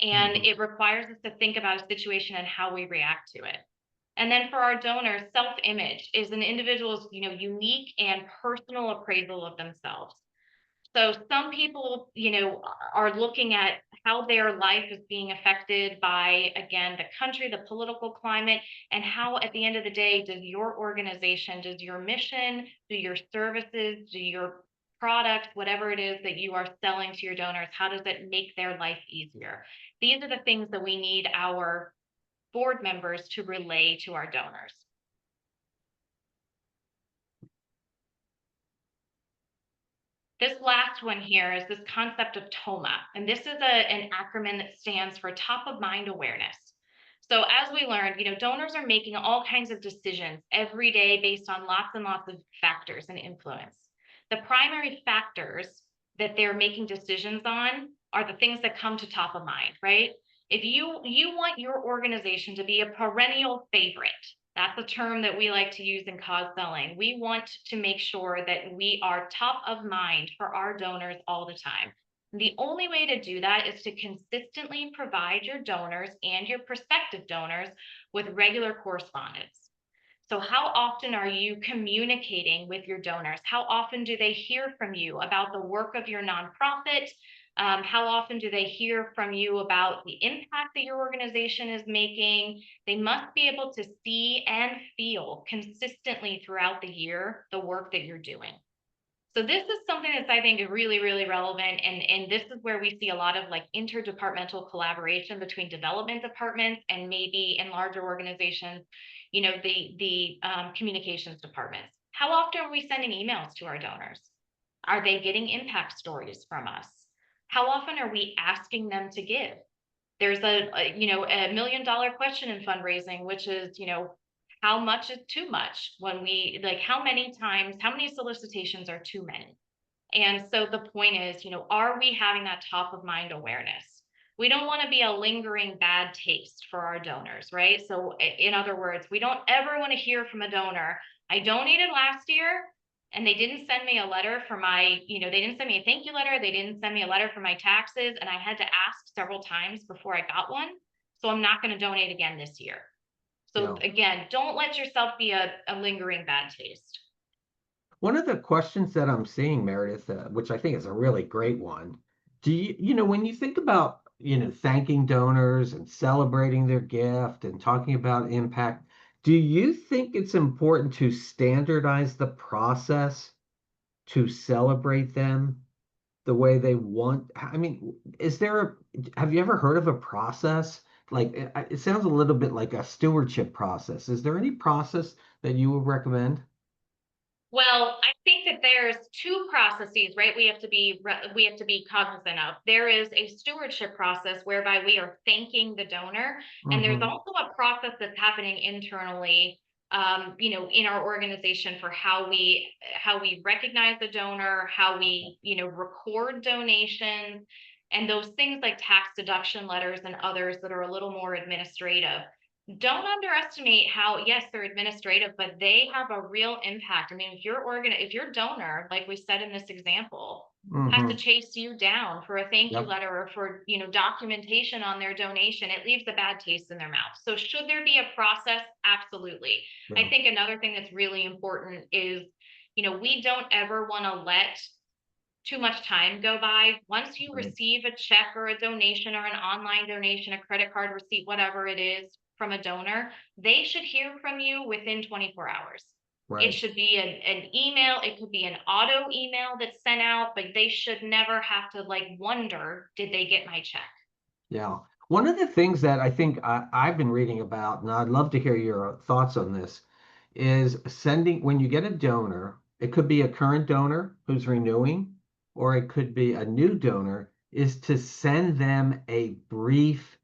B: and it requires us to think about a situation and how we react to it. And then for our donors, self-image is an individual's, unique and personal appraisal of themselves. So some people, are looking at how their life is being affected by, again, the country, the political climate, and how at the end of the day, does your organization, does your mission, do your services, do your products, whatever it is that you are selling to your donors, how does it make their life easier? These are the things that we need our board members to relay to our donors. This last one here is this concept of TOMA, and this is an acronym that stands for top of mind awareness. So as we learned, donors are making all kinds of decisions every day based on lots and lots of factors and influence. The primary factors that they're making decisions on are the things that come to top of mind, right? If you want your organization to be a perennial favorite, that's a term that we like to use in cause selling. We want to make sure that we are top of mind for our donors all the time. The only way to do that is to consistently provide your donors and your prospective donors with regular correspondence. So how often are you communicating with your donors? How often do they hear from you about the work of your nonprofit? How often do they hear from you about the impact that your organization is making? They must be able to see and feel consistently throughout the year the work that you're doing. So this is something that's, I think, really, really relevant. And this is where we see a lot of like interdepartmental collaboration between development departments and maybe in larger organizations, the communications departments. How often are we sending emails to our donors? Are they getting impact stories from us? How often are we asking them to give? There's a $1 million question in fundraising, which is, how much is too much? When we like, how many solicitations are too many? And so the point is, are we having that top of mind awareness? We don't want to be a lingering bad taste for our donors, right? So in other words, we don't ever want to hear from a donor, I donated last year and they didn't send me a letter for my, they didn't send me a thank you letter. They didn't send me a letter for my taxes. And I had to ask several times before I got one. So I'm not going to donate again this year. So again, don't let yourself be a lingering bad taste.
A: One of the questions that I'm seeing, Meredith, which I think is a really great one, do when you think about, thanking donors and celebrating their gift and talking about impact, do you think it's important to standardize the process to celebrate them the way they want? I mean, have you ever heard of a process? Like, it sounds a little bit like a stewardship process. Is there any process that you would recommend?
B: Well, I think that there's two processes, right? We have to be cognizant of. There is a stewardship process whereby we are thanking the donor, and there's
A: Hmm.
B: also a process that's happening internally, in our organization for how we recognize the donor, how we record donations, and those things like tax deduction letters and others that are a little more administrative, don't underestimate how, yes, they're administrative, but they have a real impact. I mean, if your donor, like we said in this example, has to
A: Hmm.
B: chase you down for a thank you
A: Yep.
B: letter or for, documentation on their donation, it leaves a bad taste in their mouth. So should there be a process? Absolutely. I
A: Yeah.
B: think another thing that's really important is, we don't ever want to let too much time go by. Once you
A: Right.
B: receive a check or a donation or an online donation, a credit card receipt, whatever it is from a donor, they should hear from you within 24 hours. It
A: Right.
B: should be an email, it could be an auto email that's sent out, but they should never have to like wonder, did they get my check?
A: Yeah. One of the things that I think I've been reading about, and I'd love to hear your thoughts on this, is sending, when you get a donor, it could be a current donor who's renewing, or it could be a new donor, is to send them a brief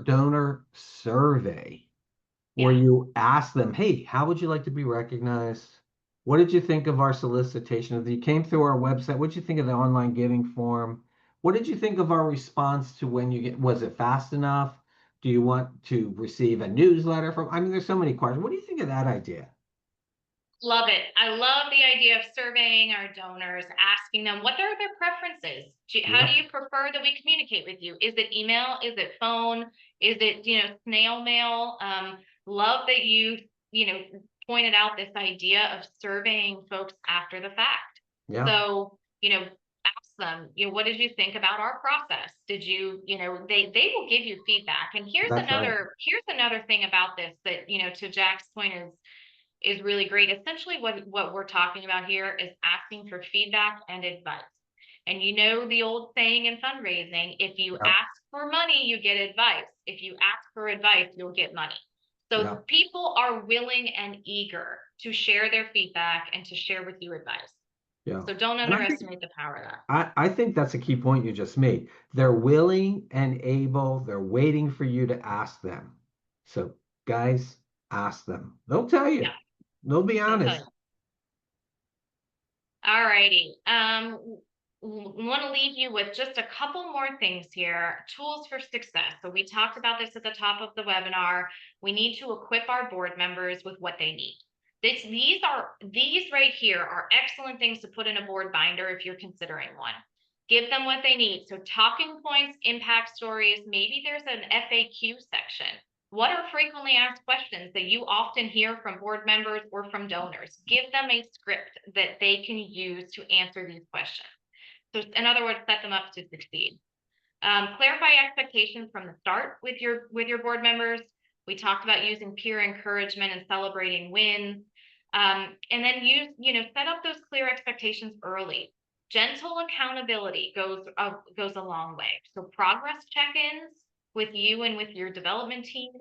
A: donor survey where
B: Yeah.
A: you ask them, hey, how would you like to be recognized? What did you think of our solicitation? If you came through our website, what did you think of the online giving form? What did you think of our response to when you get, was it fast enough? Do you want to receive a newsletter from, I mean, there's so many questions. What do you think of that idea?
B: Love it. I love the idea of surveying our donors, asking them what are their preferences. How do
A: Yep.
B: you prefer that we communicate with you? Is it email? Is it phone? Is it, snail mail? Love that pointed out this idea of surveying folks after the fact.
A: Yeah,
B: So, ask them, what did you think about our process? Did you, they will give you feedback. And
A: that's right.
B: here's another thing about this that, to Jack's point is really great. Essentially, what we're talking about here is asking for feedback and advice. And the old saying in fundraising, if you
A: Yep.
B: ask for money, you get advice. If you ask for advice, you'll get money. So
A: Yep.
B: people are willing and eager to share their feedback and to share with you advice.
A: Yeah.
B: So don't
A: And I think
B: underestimate the power of that.
A: I think that's a key point you just made. They're willing and able, they're waiting for you to ask them. So, guys, ask them. They'll tell
B: Yeah,
A: you. They'll be
B: they'll tell you.
A: honest.
B: All righty. Want to leave you with just a couple more things here. Tools for success. So we talked about this at the top of the webinar. We need to equip our board members with what they need. These right here are excellent things to put in a board binder if you're considering one. Give them what they need. So talking points, impact stories, maybe there's an FAQ section. What are frequently asked questions that you often hear from board members or from donors? Give them a script that they can use to answer these questions. So in other words, set them up to succeed. Clarify expectations from the start with your board members. We talked about using peer encouragement and celebrating wins. And then set up those clear expectations early. Gentle accountability goes a long way. So progress check-ins with you and with your development team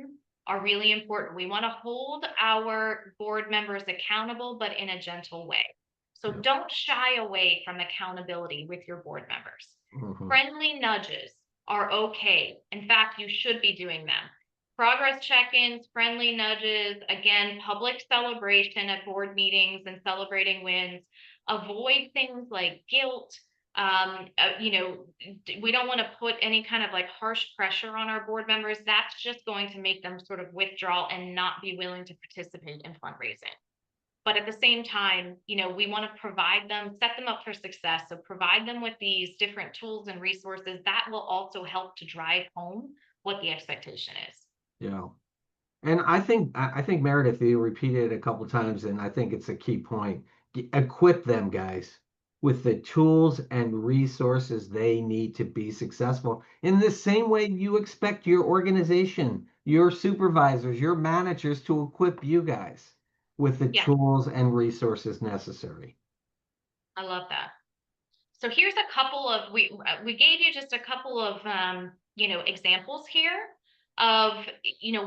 B: are really important. We want to hold our board members accountable, but in a gentle way. So
A: Yeah.
B: don't shy away from accountability with your board members.
A: Mhm.
B: Friendly nudges are okay. In fact, you should be doing them. Progress check-ins, friendly nudges, again, public celebration at board meetings and celebrating wins. Avoid things like guilt. We don't want to put any kind of like harsh pressure on our board members. That's just going to make them sort of withdraw and not be willing to participate in fundraising. But at the same time, we want to provide them, set them up for success. So provide them with these different tools and resources that will also help to drive home what the expectation is.
A: Yeah. And I think Meredith, you repeated it a couple times, and I think it's a key point. Equip them, guys, with the tools and resources they need to be successful. In the same way you expect your organization, your supervisors, your managers to equip you guys with the
B: Yeah,
A: tools and resources necessary.
B: I love that. So here's a couple of we gave you just a couple of examples here of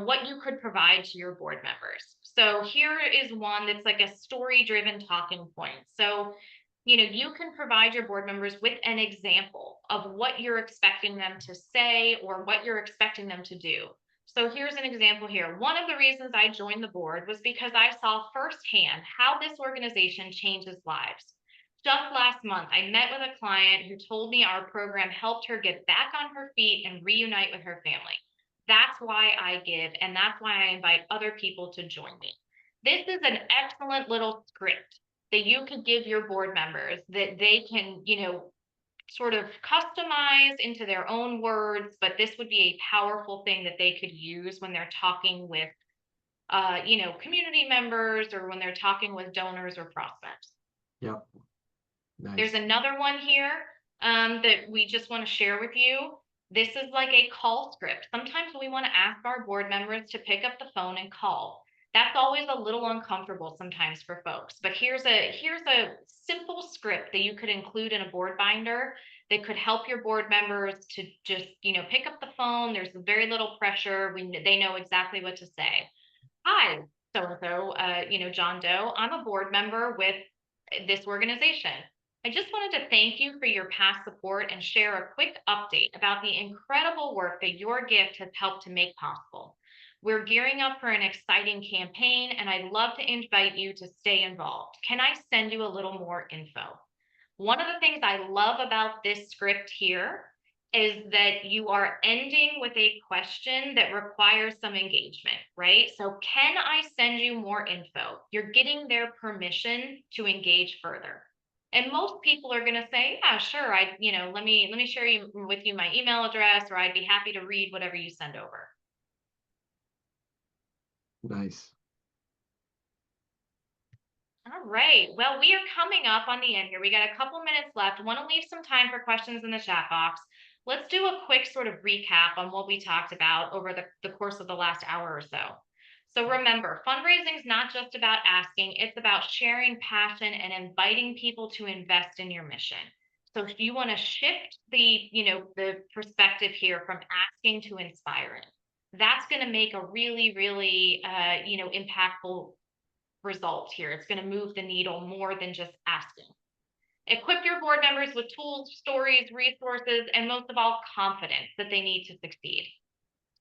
B: what you could provide to your board members. So here is one that's like a story driven talking point. So you can provide your board members with an example of what you're expecting them to say or what you're expecting them to do. So here's an example here. One of the reasons I joined the board was because I saw firsthand how this organization changes lives. Just last month, I met with a client who told me our program helped her get back on her feet and reunite with her family. That's why I give, and that's why I invite other people to join me. This is an excellent little script that you could give your board members that they can, sort of customize into their own words, but this would be a powerful thing that they could use when they're talking with, community members or when they're talking with donors or prospects.
A: Yep. Nice.
B: There's another one here that we just want to share with you. This is like a call script. Sometimes we want to ask our board members to pick up the phone and call. That's always a little uncomfortable sometimes for folks, but here's a simple script that you could include in a board binder that could help your board members to just, pick up the phone. There's very little pressure. They know exactly what to say. Hi, so and so, John Doe. I'm a board member with this organization. I just wanted to thank you for your past support and share a quick update about the incredible work that your gift has helped to make possible. We're gearing up for an exciting campaign, and I'd love to invite you to stay involved. Can I send you a little more info? One of the things I love about this script here is that you are ending with a question that requires some engagement, right? So can I send you more info? You're getting their permission to engage further. And most people are going to say, yeah, sure. Let me share with you my email address, or I'd be happy to read whatever you send over.
A: Nice.
B: All right. Well, we are coming up on the end here. We got a couple minutes left. Want to leave some time for questions in the chat box. Let's do a quick sort of recap on what we talked about over the course of the last hour or so. So remember, fundraising is not just about asking, it's about sharing passion and inviting people to invest in your mission. So if you want to shift the perspective here from asking to inspiring, that's going to make a really, really, impactful result here. It's going to move the needle more than just asking. Equip your board members with tools, stories, resources, and most of all, confidence that they need to succeed.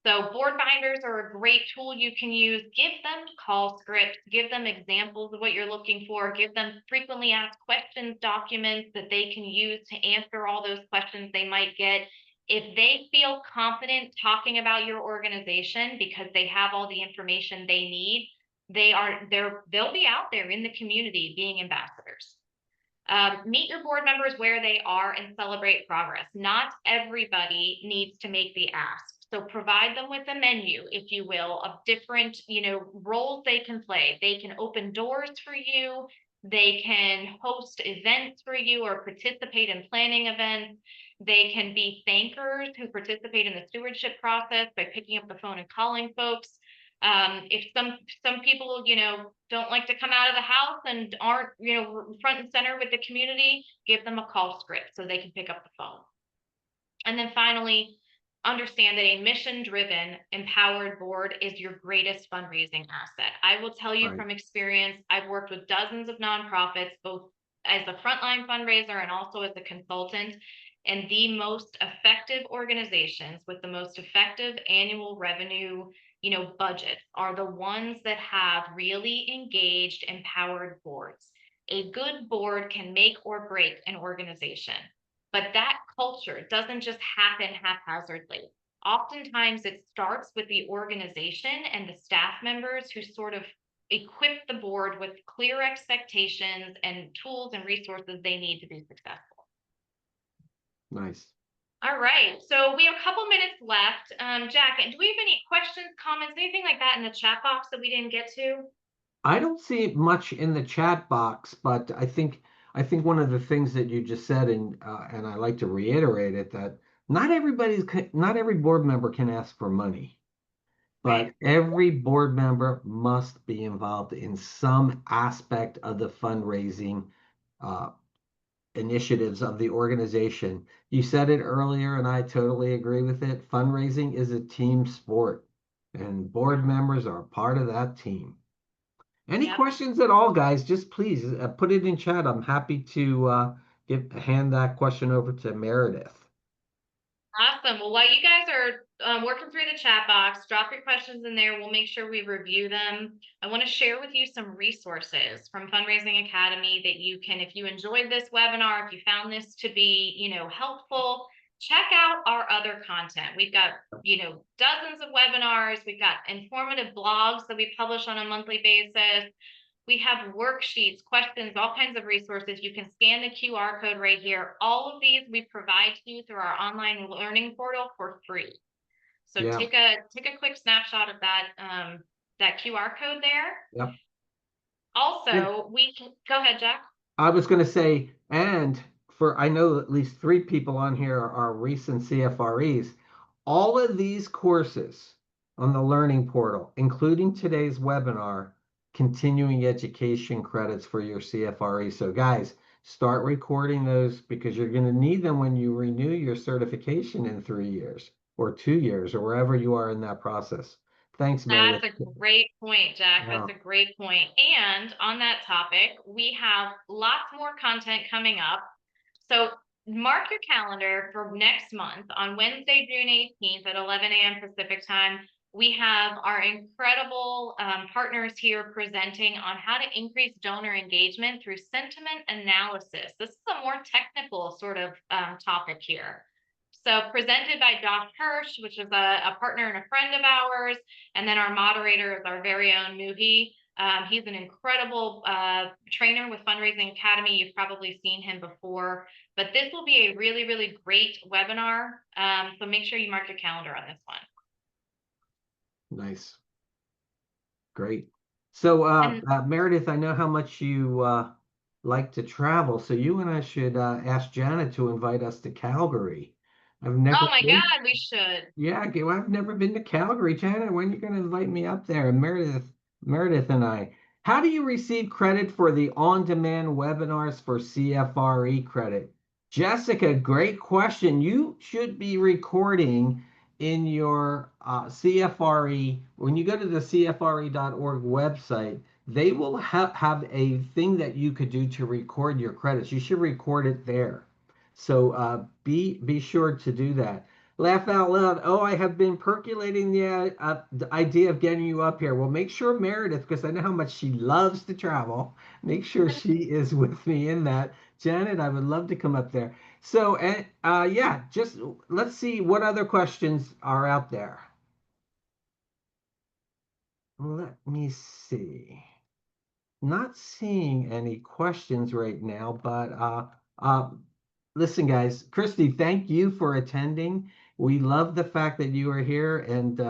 B: So board binders are a great tool you can use. Give them call scripts, give them examples of what you're looking for, give them frequently asked questions documents that they can use to answer all those questions they might get. If they feel confident talking about your organization because they have all the information they need, they'll be out there in the community being ambassadors. Meet your board members where they are and celebrate progress. Not everybody needs to make the ask. So provide them with a menu, if you will, of different, roles they can play. They can open doors for you. They can host events for you or participate in planning events. They can be thankers who participate in the stewardship process by picking up the phone and calling folks. If some people, don't like to come out of the house and aren't, front and center with the community, give them a call script so they can pick up the phone. And then finally, understand that a mission-driven, empowered board is your greatest fundraising asset. I will tell you from experience, I've worked with dozens of nonprofits, both as a frontline fundraiser and also as a consultant. And the most effective organizations with the most effective annual revenue, budgets are the ones that have really engaged, empowered boards. A good board can make or break an organization. But that culture doesn't just happen haphazardly. Oftentimes it starts with the organization and the staff members who sort of equip the board with clear expectations and tools and resources they need to be successful.
A: Nice.
B: All right, so we have a couple minutes left. Jack, do we have any questions, comments, anything like that in the chat box that we didn't get to?
A: I don't see much in the chat box, but I think one of the things that you just said, and I like to reiterate it, that not every board member can ask for money, but every board member must be involved in some aspect of the fundraising initiatives of the organization. You said it earlier, and I totally agree with it. Fundraising is a team sport, and board members are part of that team. Any questions at all, guys? Just please put it in chat. I'm happy to hand that question over to Meredith.
B: Awesome. Well, while you guys are working through the chat box, drop your questions in there. We'll make sure we review them. I want to share with you some resources from Fundraising Academy that you can, if you enjoyed this webinar, if you found this to be, helpful, check out our other content. We've got, dozens of webinars. We've got informative blogs that we publish on a monthly basis. We have worksheets, questions, all kinds of resources. You can scan the QR code right here. All of these we provide to you through our online learning portal for free. So
A: Yeah.
B: take a quick snapshot of that QR code there.
A: Yep.
B: Also, we can go ahead, Jack.
A: I was going to say, and I know at least 3 people on here are recent CFREs. All of these courses on the learning portal, including today's webinar, continuing education credits for your CFRE. So guys, start recording those because you're going to need them when you renew your certification in 3 years or 2 years or wherever you are in that process. Thanks,
B: That's
A: Meredith.
B: a great point, Jack.
A: Yeah.
B: That's a great point. And on that topic, we have lots more content coming up. So mark your calendar for next month on Wednesday, June 18th at 11 a.m. Pacific time. We have our incredible partners here presenting on how to increase donor engagement through sentiment analysis. This is a more technical sort of topic here. So presented by Josh Hirsch, which is a partner and a friend of ours. And then our moderator is our very own Muhi. He's an incredible trainer with Fundraising Academy. You've probably seen him before, but this will be a really, really great webinar. So make sure you mark your calendar on this one.
A: Nice. Great. So,
B: And
A: Meredith, I know how much you like to travel, so you and I should ask Janet to invite us to Calgary. I've never
B: oh my
A: been.
B: God, we should.
A: Yeah, well, I've never been to Calgary. Janet, when are you going to invite me up there? And Meredith and I. How do you receive credit for the on-demand webinars for CFRE credit? Jessica, great question. You should be recording in your CFRE. When you go to the CFRE.org website, they will have a thing that you could do to record your credits. You should record it there. So be sure to do that. Laugh out loud. Oh, I have been percolating the idea of getting you up here. Well, make sure Meredith, because I know how much she loves to travel, make sure she is with me in that. Janet, I would love to come up there. So, yeah, just let's see what other questions are out there. Let me see. Not seeing any questions right now, but uh, listen, guys, Christy, thank you for attending. We love the fact that you are here, and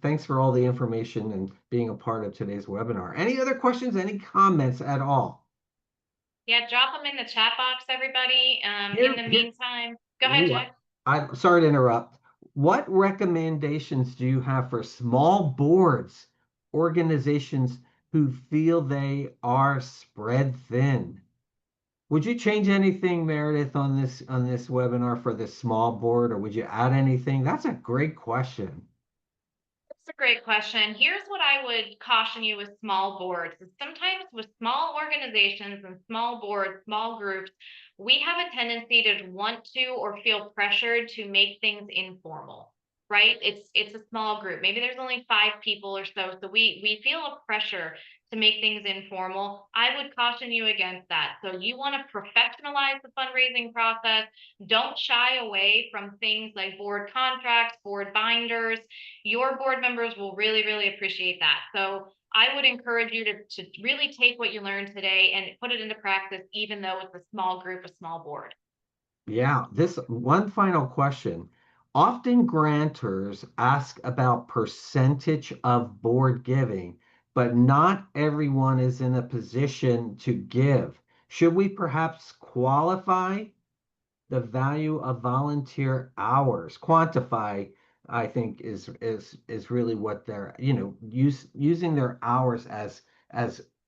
A: thanks for all the information and being a part of today's webinar. Any other questions? Any comments at all?
B: Yeah, drop them in the chat box, everybody. In
A: Here,
B: the
A: here.
B: meantime, go ahead, Jack.
A: I'm sorry to interrupt. What recommendations do you have for small boards, organizations who feel they are spread thin? Would you change anything, Meredith, on this webinar for the small board, or would you add anything? That's a great question.
B: That's a great question. Here's what I would caution you with small boards. Is sometimes with small organizations and small boards, small groups, we have a tendency to want to or feel pressured to make things informal, right? It's a small group. Maybe there's only 5 people or so. So we feel a pressure to make things informal. I would caution you against that. So you want to professionalize the fundraising process. Don't shy away from things like board contracts, board binders. Your board members will really, really appreciate that. So I would encourage you to really take what you learned today and put it into practice, even though it's a small group, a small board.
A: Yeah, this one final question. Often grantors ask about percentage of board giving, but not everyone is in a position to give. Should we perhaps qualify the value of volunteer hours? Quantify, I think, is really what they're, using their hours as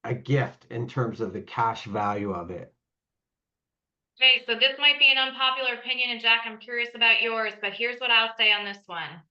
A: a gift in terms of the cash value of it.
B: Okay, so this might be an unpopular opinion, and Jack, I'm curious about yours, but here's what I'll say on this one.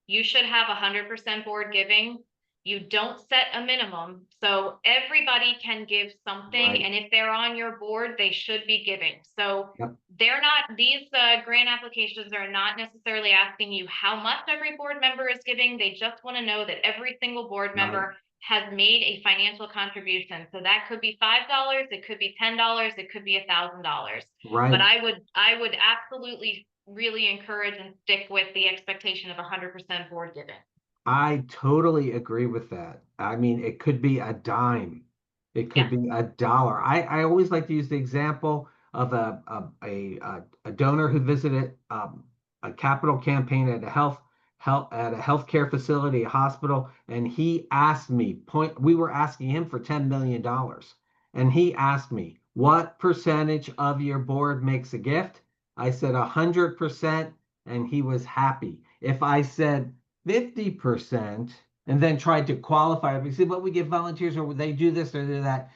B: You should have 100% board giving. You don't set a minimum, so everybody can give something,
A: Right.
B: and if they're on your board, they should be giving. So
A: Yep.
B: they're not, these grant applications are not necessarily asking you how much every board member is giving. They just want to know that every single board
A: Right.
B: member has made a financial contribution. So that could be $5, it could be $10, it could be $1,000. But
A: Right.
B: I would absolutely really encourage and stick with the expectation of 100% board giving.
A: I totally agree with that. I mean, it could be a dime. It could
B: Yes.
A: be a dollar. I always like to use the example of a donor who visited a capital campaign at a at a healthcare facility, a hospital, and he asked me, we were asking him for $10 million. And he asked me, what percentage of your board makes a gift? I said 100%, and he was happy. If I said 50% and then tried to qualify it. We see what we get volunteers or they do this or do that.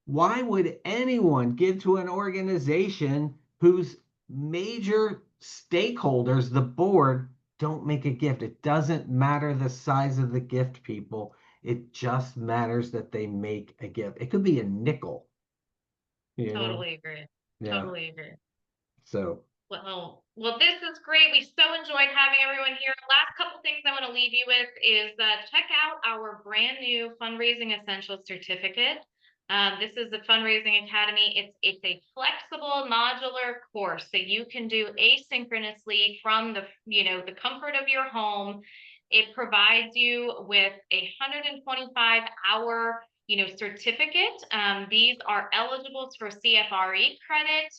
A: Why would anyone give to an organization whose major stakeholders, the board, don't make a gift? It doesn't matter the size of the gift, people. It just matters that they make a gift. It could be a nickel, you know?
B: Totally agree.
A: Yeah.
B: Totally agree.
A: So,
B: Well, this is great. We so enjoyed having everyone here. Last couple things I want to leave you with is check out our brand new fundraising essentials certificate. This is the Fundraising Academy. It's a flexible modular course that you can do asynchronously from the comfort of your home. It provides you with a 125-hour certificate. These are eligible for CFRE credit.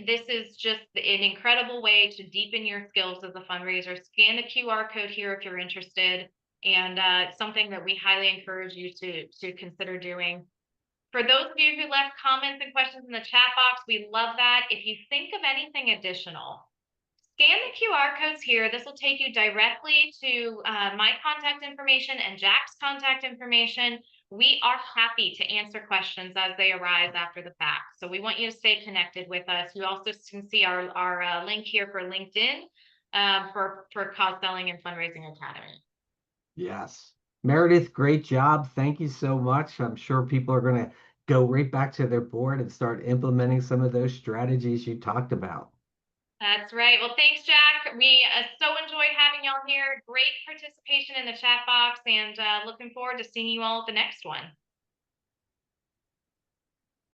B: This is just an incredible way to deepen your skills as a fundraiser. Scan the QR code here if you're interested, and something that we highly encourage you to consider doing. For those of you who left comments and questions in the chat box, we love that. If you think of anything additional, scan the QR codes here. This will take you directly to my contact information and Jack's contact information. We are happy to answer questions as they arise after the fact. So we want you to stay connected with us. You also can see our link here for LinkedIn for Cause Selling and Fundraising Academy.
A: yes. Meredith, great job. Thank you so much. I'm sure people are going to go right back to their board and start implementing some of those strategies you talked about.
B: That's right. Well, thanks, Jack. We so enjoyed having y'all here. Great participation in the chat box, and looking forward to seeing you all at the next one.